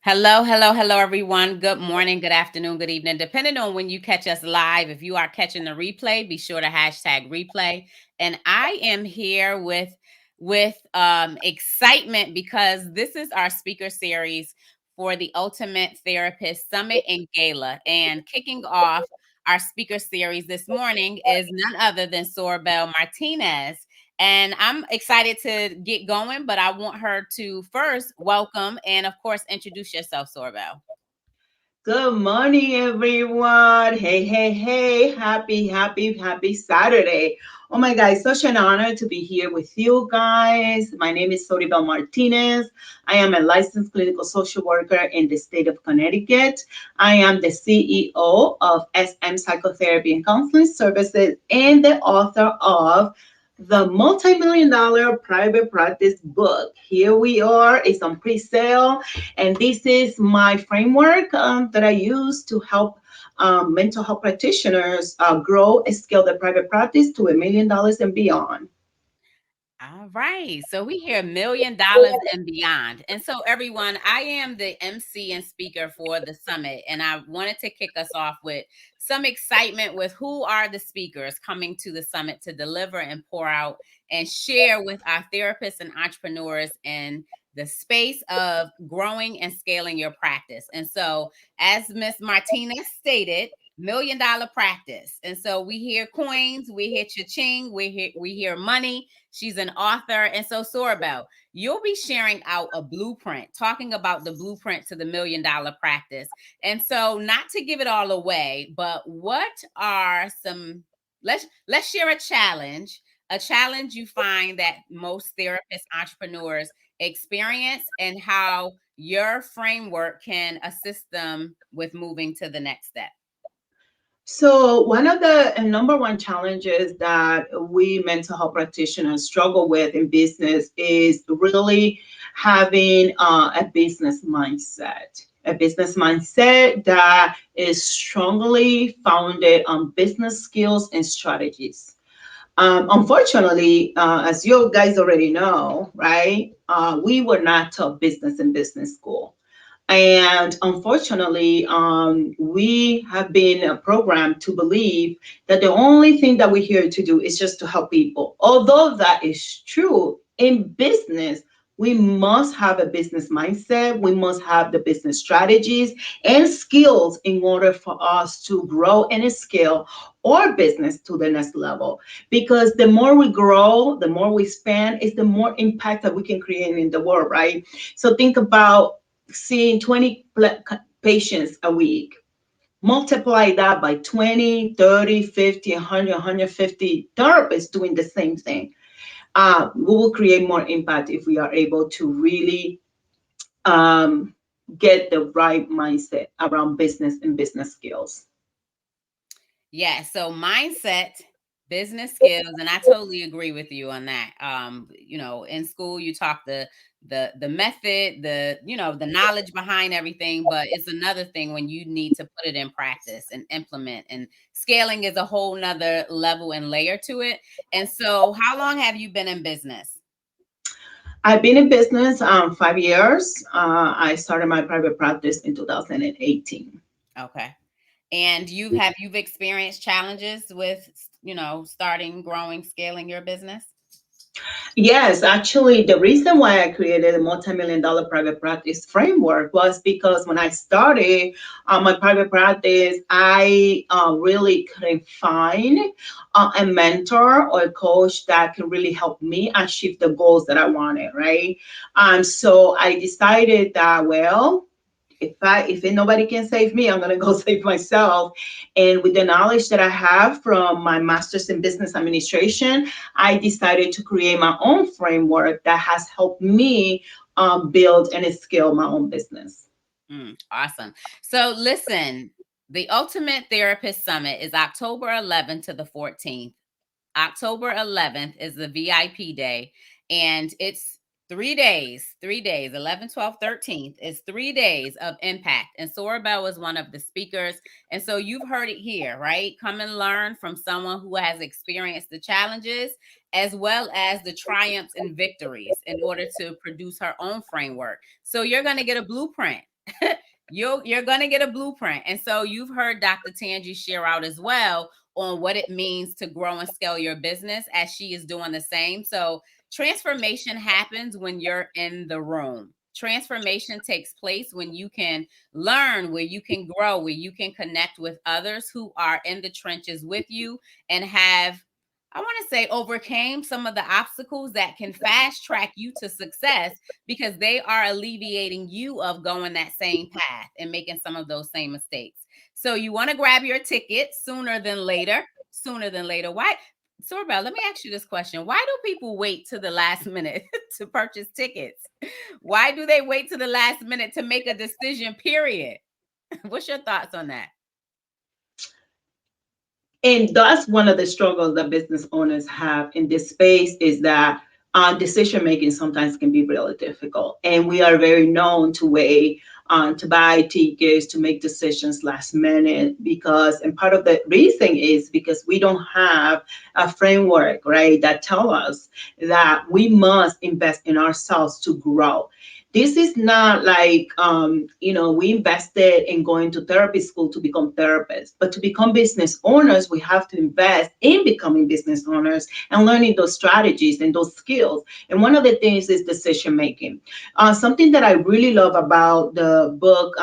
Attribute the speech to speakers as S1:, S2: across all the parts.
S1: Hello, hello, hello, everyone. Good morning, good afternoon, good evening, depending on when you catch us live. If you are catching the replay, be sure to hashtag replay. And I am here with excitement because this is our speaker series for the Ultimate Therapist Summit and Gala. And kicking off our speaker series this morning is none other than Soribel Martinez. And I'm excited to get going, but I want her to first welcome and, of course, introduce yourself, Soribel.
S2: Good morning, everyone. Hey, hey, hey. Happy Saturday. Oh my God, it's such an honor to be here with you guys. My name is Soribel Martinez. I am a licensed clinical social worker in the state of Connecticut. I am the CEO of SM Psychotherapy and Counseling Services and the author of the multi-million dollar private practice book. Here we are. It's on pre-sale, and this is my framework that I use to help mental health practitioners grow and scale their private practice to $1 million and beyond.
S1: All right. So we hear $1 million and beyond. And so, everyone, I am the MC and speaker for the summit. And I wanted to kick us off with some excitement with who are the speakers coming to the summit to deliver and pour out and share with our therapists and entrepreneurs in the space of growing and scaling your practice. And so, as Miss Martinez stated, $1 million practice. And so we hear coins, we hear cha-ching, we hear money. She's an author. And so, Soribel, you'll be sharing out a blueprint, talking about the blueprint to the $1 million practice. And so, not to give it all away, but what are some let's share a challenge you find that most therapists, entrepreneurs experience, and how your framework can assist them with moving to the next step.
S2: So, one of the number one challenges that we mental health practitioners struggle with in business is really having a business mindset. A business mindset that is strongly founded on business skills and strategies. Unfortunately, as you guys already know, right, we were not taught business in business school. And unfortunately, we have been programmed to believe that the only thing that we're here to do is just to help people. Although that is true, in business, we must have a business mindset. We must have the business strategies and skills in order for us to grow and scale our business to the next level. Because the more we grow, the more we spend, is the more impact that we can create in the world, right? So think about seeing 20 patients a week. Multiply that by 20, 30, 50, 100, 150 therapists doing the same thing. We will create more impact if we are able to really um, get the right mindset around business and business skills.
S1: Yeah, so mindset, business skills, and I totally agree with you on that. In school you talk the method, the knowledge behind everything, but it's another thing when you need to put it in practice and implement. And scaling is a whole nother level and layer to it. And so, how long have you been in business?
S2: I've been in business 5 years. I started my private practice in 2018.
S1: Okay. And you've experienced challenges with, starting, growing, scaling your business?
S2: Yes, actually, the reason why I created a multi-million dollar private practice framework was because when I started my private practice, I really couldn't find a mentor or a coach that can really help me achieve the goals that I wanted, right? So I decided that, well, if nobody can save me, I'm gonna go save myself. And with the knowledge that I have from my master's in business administration, I decided to create my own framework that has helped me build and scale my own business.
S1: Awesome. So listen, the Ultimate Therapist Summit is October 11th to the 14th. October 11th is the VIP day, and it's 3 days, 11, 12, 13th is 3 days of impact. And Soribel is one of the speakers. And so you've heard it here, right? Come and learn from someone who has experienced the challenges as well as the triumphs and victories in order to produce her own framework. So you're going to get a blueprint. you're going to get a blueprint. And so you've heard Dr. Tangi share out as well on what it means to grow and scale your business, as she is doing the same. So transformation happens when you're in the room. Transformation takes place when you can learn, where you can grow, where you can connect with others who are in the trenches with you and have, I want to say, overcame some of the obstacles that can fast track you to success, because they are alleviating you of going that same path and making some of those same mistakes. So you want to grab your ticket sooner than later. Sooner than later. Why, Soribel, let me ask you this question. Why do people wait to the last minute to purchase tickets? Why do they wait to the last minute to make a decision, period? What's your thoughts on that?
S2: And that's one of the struggles that business owners have in this space, is that decision making sometimes can be really difficult. And we are very known to wait to buy tickets, to make decisions last minute, because, and part of the reason is because we don't have a framework, right, that tell us that we must invest in ourselves to grow. This is not like, we invested in going to therapy school to become therapists, but to become business owners, we have to invest in becoming business owners and learning those strategies and those skills. And one of the things is decision making. Something that I really love about the book,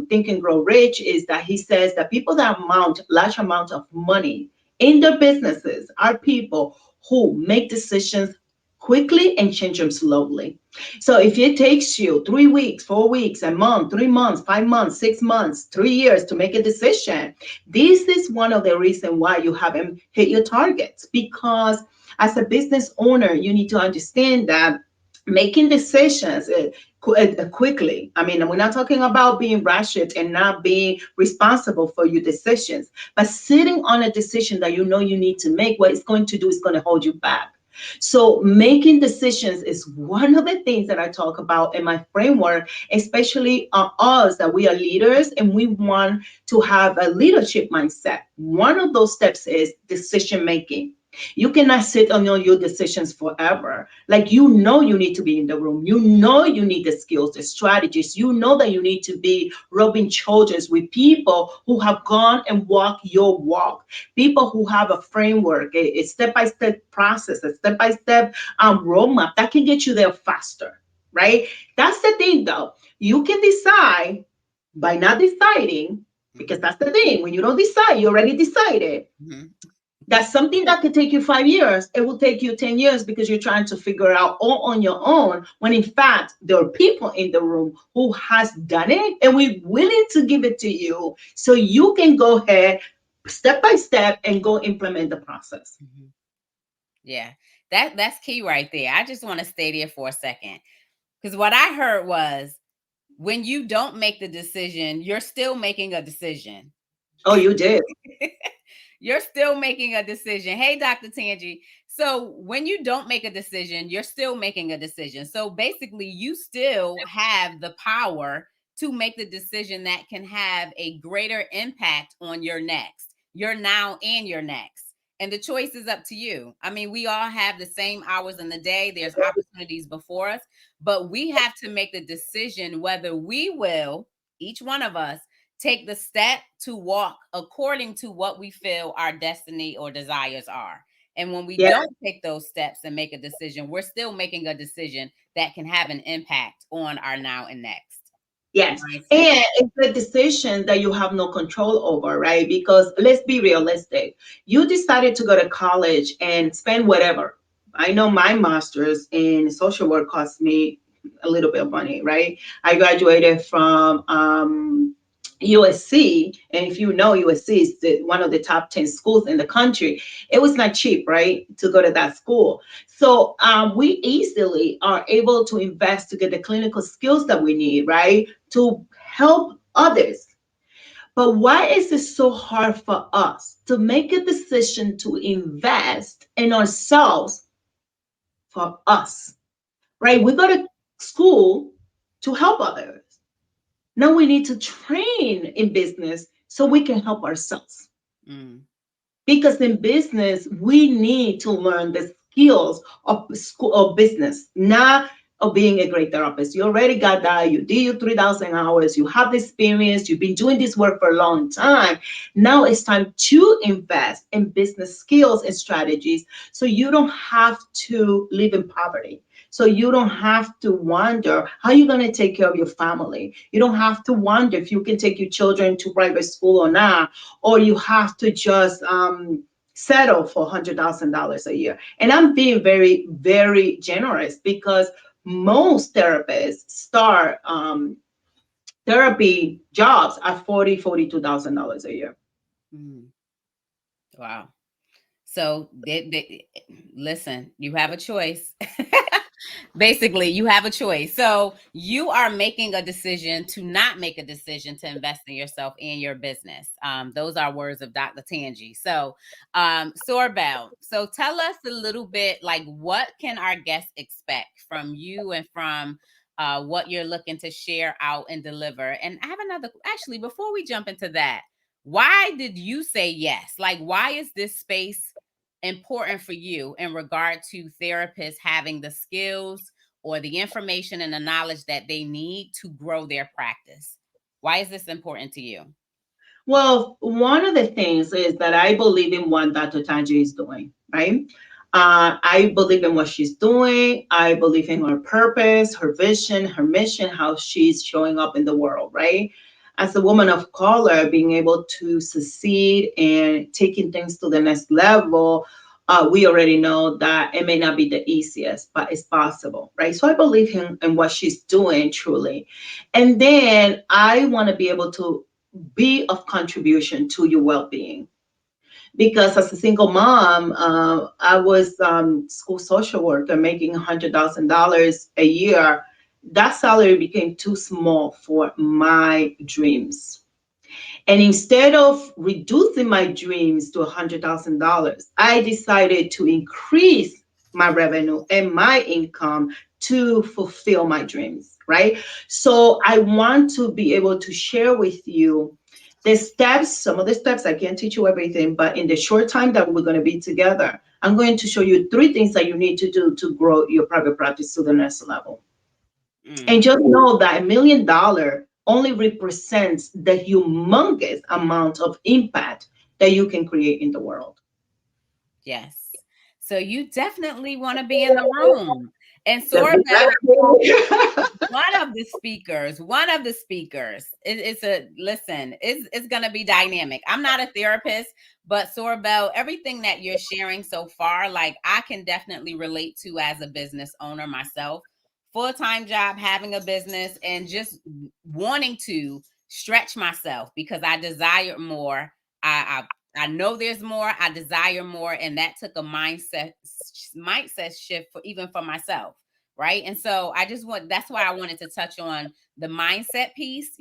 S2: Think and Grow Rich, is that he says that people that amount large amount of money in their businesses are people who make decisions quickly and change them slowly. So if it takes you 3 weeks, 4 weeks, a month, 3 months, 5 months, 6 months, 3 years to make a decision, this is one of the reasons why you haven't hit your targets. Because as a business owner, you need to understand that making decisions quickly. I mean, we're not talking about being rushed and not being responsible for your decisions, but sitting on a decision that you know you need to make, what it's going to do is going to hold you back. So making decisions is one of the things that I talk about in my framework, especially us that we are leaders and we want to have a leadership mindset. One of those steps is decision making. You cannot sit on your decisions forever. Like, you need to be in the room. You need the skills, the strategies. You know that you need to be rubbing shoulders with people who have gone and walked your walk, people who have a framework, a step-by-step process, a step-by-step roadmap that can get you there faster, right? That's the thing, though. You can decide by not deciding, because that's the thing. When you don't decide, you already decided.
S1: Mm-hmm.
S2: That's something that could take you 5 years. It will take you 10 years because you're trying to figure out all on your own. When in fact, there are people in the room who has done it and we're willing to give it to you so you can go ahead step by step and go implement the process.
S1: Mm-hmm. Yeah, that's key right there. I just want to stay there for a second, because what I heard was, when you don't make the decision, you're still making a decision.
S2: Oh, you did.
S1: You're still making a decision. Hey, Dr. Tangi. So when you don't make a decision, you're still making a decision. So basically, you still have the power to make the decision that can have a greater impact on your next, your now, and your next. And the choice is up to you. I mean, we all have the same hours in the day. There's opportunities before us, but we have to make the decision whether we will, each one of us, take the step to walk according to what we feel our destiny or desires are. And when we
S2: Yeah.
S1: don't take those steps and make a decision, we're still making a decision that can have an impact on our now and next
S2: Yes.
S1: mindset.
S2: And it's a decision that you have no control over, right? Because let's be realistic. You decided to go to college and spend whatever. I know my master's in social work cost me a little bit of money, right? I graduated from USC. And if you know, USC is one of the top 10 schools in the country. It was not cheap, right, to go to that school. So we easily are able to invest to get the clinical skills that we need, right, to help others. But why is it so hard for us to make a decision to invest in ourselves for us, right? We go to school to help others. Now we need to train in business so we can help ourselves.
S1: Mm.
S2: Because in business, we need to learn the skills of school of business, not of being a great therapist. You already got that. You did your 3,000 hours. You have the experience. You've been doing this work for a long time. Now it's time to invest in business skills and strategies so you don't have to live in poverty. So you don't have to wonder how you're going to take care of your family. You don't have to wonder if you can take your children to private school or not, or you have to just settle for $100,000 a year. And I'm being very, very generous because most therapists start therapy jobs at $42,000 a year.
S1: Mm, wow. So listen, you have a choice. Basically, you have a choice. So you are making a decision to not make a decision to invest in yourself and your business. Those are words of Dr. Tangi. So, Soribel, so tell us a little bit, like, what can our guests expect from you and from what you're looking to share out and deliver? And I have another, actually, before we jump into that, why did you say yes? Like, why is this space important for you in regard to therapists having the skills or the information and the knowledge that they need to grow their practice? Why is this important to you?
S2: Well, one of the things is that I believe in what Dr. Tanji is doing, right? I believe in what she's doing. I believe in her purpose, her vision, her mission, how she's showing up in the world, right? As a woman of color, being able to succeed and taking things to the next level, we already know that it may not be the easiest, but it's possible, right? So I believe in what she's doing truly. And then I want to be able to be of contribution to your well-being, because as a single mom, I was school social worker making $100,000 a year. That salary became too small for my dreams, and instead of reducing my dreams to $100,000, I decided to increase my revenue and my income to fulfill my dreams, right? So I want to be able to share with you the steps, some of the steps. I can't teach you everything, but in the short time that we're going to be together, I'm going to show you 3 things that you need to do to grow your private practice to the next level. And
S1: Mm,
S2: just know that $1 million only represents the humongous amount of impact that you can create in the world.
S1: yes. So you definitely want to be in the room. And Soribel,
S2: Definitely.
S1: one of the speakers, it's a listen, it's going to be dynamic. I'm not a therapist, but Soribel, everything that you're sharing so far, like, I can definitely relate to as a business owner myself. Full-time job, having a business, and just wanting to stretch myself because I desire more. I know there's more. I desire more, and that took a mindset shift for even for myself, right? And so I just want, that's why I wanted to touch on the mindset piece,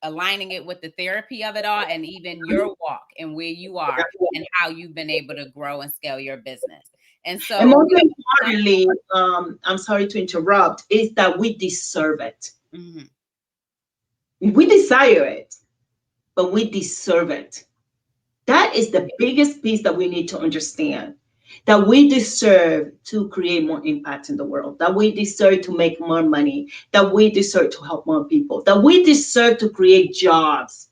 S1: aligning it with the therapy of it all, and even your walk and where you are and how you've been able to grow and scale your business. And
S2: And
S1: so
S2: most importantly, I'm sorry to interrupt, is that we deserve it.
S1: mhm,
S2: We desire it, but we deserve it. That is the biggest piece that we need to understand. That we deserve to create more impact in the world, that we deserve to make more money, that we deserve to help more people, that we deserve to create jobs,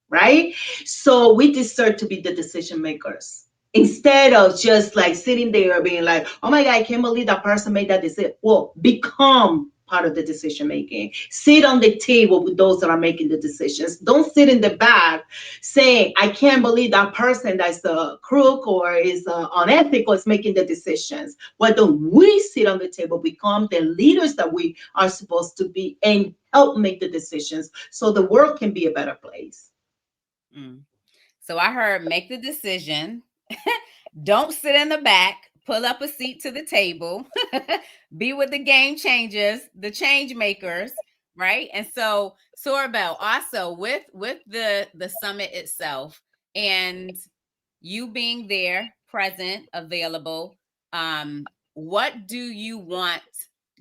S2: right? So we deserve to be the decision makers instead of just like sitting there being like, oh my God, I can't believe that person made that decision. Well, become part of the decision making. Sit on the table with those that are making the decisions. Don't sit in the back saying, I can't believe that person that's a crook or is unethical is making the decisions. Why don't we sit on the table, become the leaders that we are supposed to be, and help make the decisions so the world can be a better place?
S1: mm. So I heard make the decision. Don't sit in the back. Pull up a seat to the table. Be with the game changers, the change makers, right? And so, Soribel, also with the summit itself and you being there, present, available, what do you want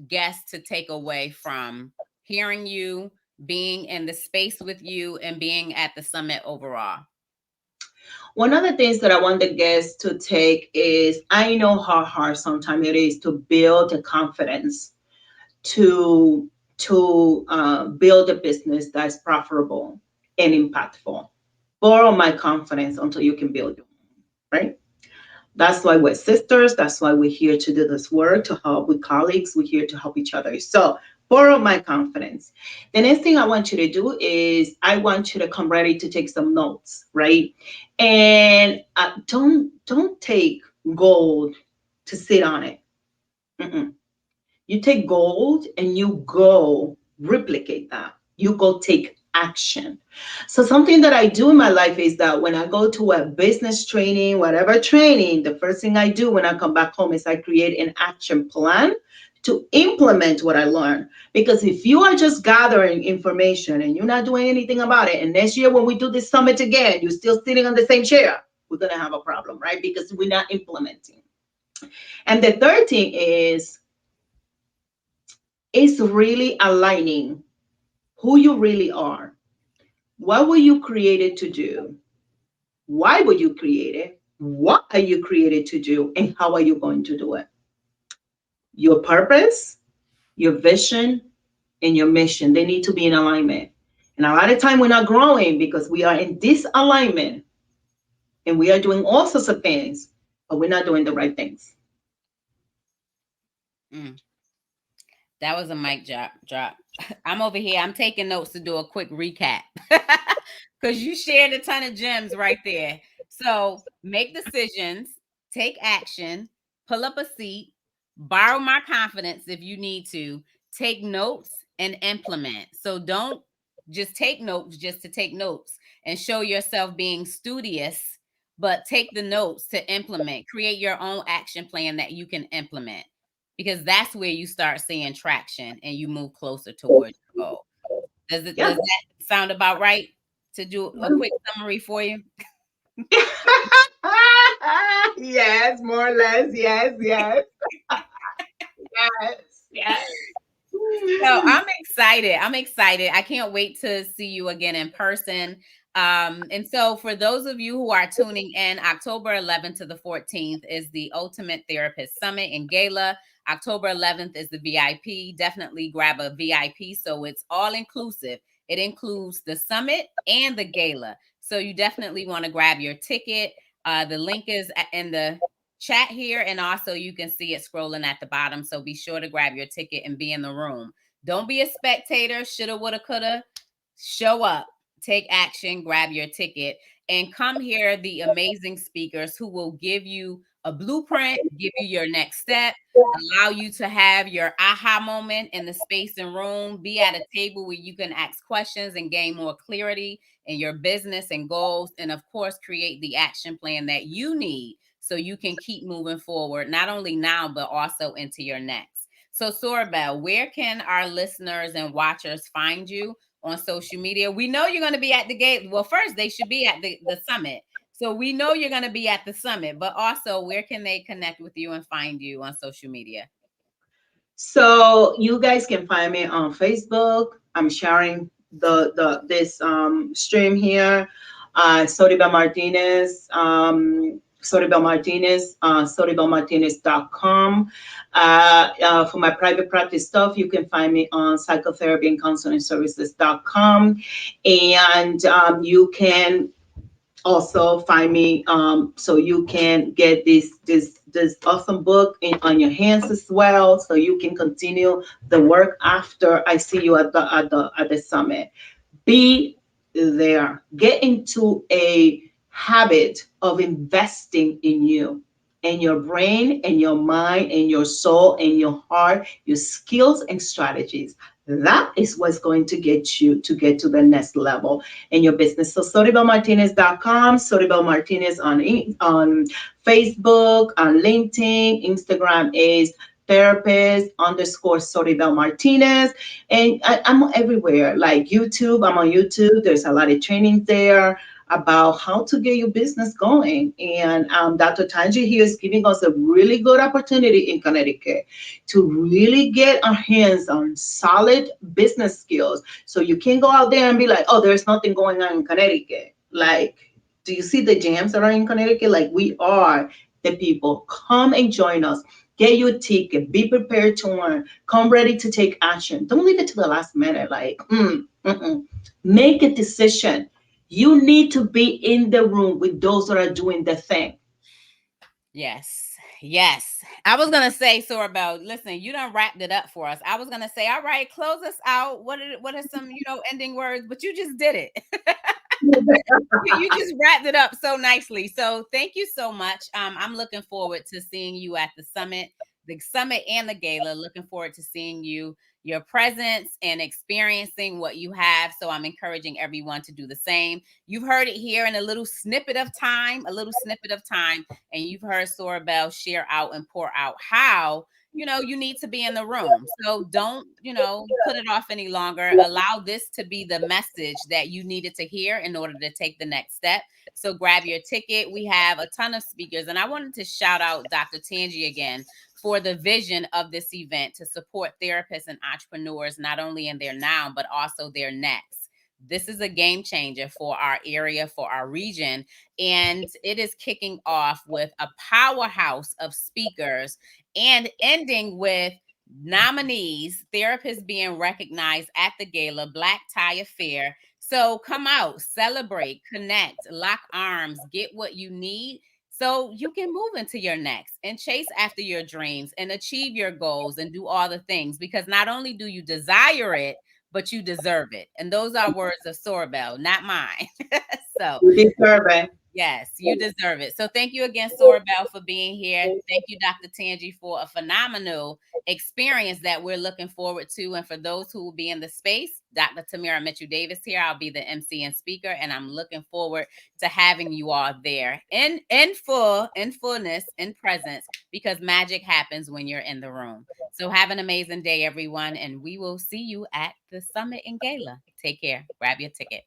S1: guests to take away from hearing you, being in the space with you, and being at the summit overall?
S2: One of the things that I want the guests to take is, I know how hard sometimes it is to build the confidence to build a business that's profitable and impactful. Borrow my confidence until you can build your own, right? That's why we're sisters. That's why we're here to do this work, to help with colleagues. We're here to help each other. So borrow my confidence. The next thing I want you to do is I want you to come ready to take some notes, right? And don't take gold to sit on it. Mm-mm. You take gold and you go replicate that. You go take action. So something that I do in my life is that when I go to a business training, whatever training, the first thing I do when I come back home is I create an action plan to implement what I learned. Because if you are just gathering information and you're not doing anything about it, and next year when we do this summit again, you're still sitting on the same chair, we're gonna have a problem, right? Because we're not implementing. And the third thing is really aligning who you really are. What were you created to do? Why were you created? What are you created to do? And how are you going to do it? Your purpose, your vision, and your mission, they need to be in alignment. And a lot of time we're not growing because we are in disalignment and we are doing all sorts of things, but we're not doing the right things.
S1: Mm, that was a mic drop. I'm over here. I'm taking notes to do a quick recap because you shared a ton of gems right there. So make decisions, take action, pull up a seat, borrow my confidence if you need to, take notes and implement. So don't just take notes just to take notes and show yourself being studious, but take the notes to implement. Create your own action plan that you can implement because that's where you start seeing traction and you move closer towards your goal. Does
S2: Yeah.
S1: that sound about right to do a quick summary for you?
S2: Yes, more or less. Yes, yes, yes, yes.
S1: So I'm excited. I'm excited. I can't wait to see you again in person. And so for those of you who are tuning in, October 11th to the 14th is the Ultimate Therapist Summit and Gala. October 11th is the VIP. Definitely grab a VIP. So it's all inclusive. It includes the summit and the gala. So you definitely want to grab your ticket. The link is in the chat here, and also you can see it scrolling at the bottom. So be sure to grab your ticket and be in the room. Don't be a spectator, shoulda, woulda, coulda. Show up, take action, grab your ticket, and come hear the amazing speakers who will give you a blueprint, give you your next step, allow you to have your aha moment in the space and room, be at a table where you can ask questions and gain more clarity in your business and goals, and of course, create the action plan that you need so you can keep moving forward, not only now, but also into your next. So, Soribel, where can our listeners and watchers find you on social media? We know you're going to be at the gate. Well, first, they should be at the summit. So we know you're going to be at the summit, but also where can they connect with you and find you on social media?
S2: So you guys can find me on Facebook. I'm sharing the this stream here. Soribel Martinez. Soribel Martinez, soribelmartinez.com. For my private practice stuff, you can find me on psychotherapy and counseling services.com. And you can also find me so you can get this awesome book on your hands as well, so you can continue the work after I see you at the summit. Be there. Get into a habit of investing in you and your brain and your mind and your soul and your heart, your skills and strategies. That is what's going to get you to get to the next level in your business. So soribelmartinez.com, Soribel Martinez on Facebook, on LinkedIn, Instagram is therapist underscore Soribel Martinez. And I'm everywhere, like YouTube. I'm on YouTube. There's a lot of trainings there about how to get your business going. And Dr. Tanji here is giving us a really good opportunity in Connecticut to really get our hands on solid business skills. So you can go out there and be like, oh, there's nothing going on in Connecticut. Like, do you see the jams that are in Connecticut? Like, we are the people. Come and join us. Get your ticket. Be prepared to learn. Come ready to take action. Don't leave it to the last minute. Like, make a decision. You need to be in the room with those that are doing the thing.
S1: Yes. Yes. I was gonna say, Soribel, listen, you done wrapped it up for us. I was gonna say, all right, close us out. What are some, ending words? But you just did it. You just wrapped it up so nicely. So thank you so much. I'm looking forward to seeing you at the summit and the gala. Looking forward to seeing your presence and experiencing what you have. So I'm encouraging everyone to do the same. You've heard it here in a little snippet of time, and you've heard Soribel share out and pour out how you need to be in the room. So don't, put it off any longer. Allow this to be the message that you needed to hear in order to take the next step. So grab your ticket. We have a ton of speakers, and I wanted to shout out Dr. Tangi again for the vision of this event to support therapists and entrepreneurs, not only in their now, but also their next. This is a game changer for our area, for our region, and it is kicking off with a powerhouse of speakers and ending with nominees, therapists being recognized at the gala, Black Tie Affair. So come out, celebrate, connect, lock arms, get what you need so you can move into your next and chase after your dreams and achieve your goals and do all the things, because not only do you desire it, but you deserve it. And those are words of Soribel, not mine. So
S2: You deserve it.
S1: yes, you deserve it. So thank you again, Soribel, for being here. Thank you, Dr. Tangi, for a phenomenal experience that we're looking forward to. And for those who will be in the space, Dr. Tamira Mitchell Davis here. I'll be the MC and speaker, and I'm looking forward to having you all there in fullness, in presence, because magic happens when you're in the room. So have an amazing day, everyone, and we will see you at the summit and gala. Take care. Grab your ticket.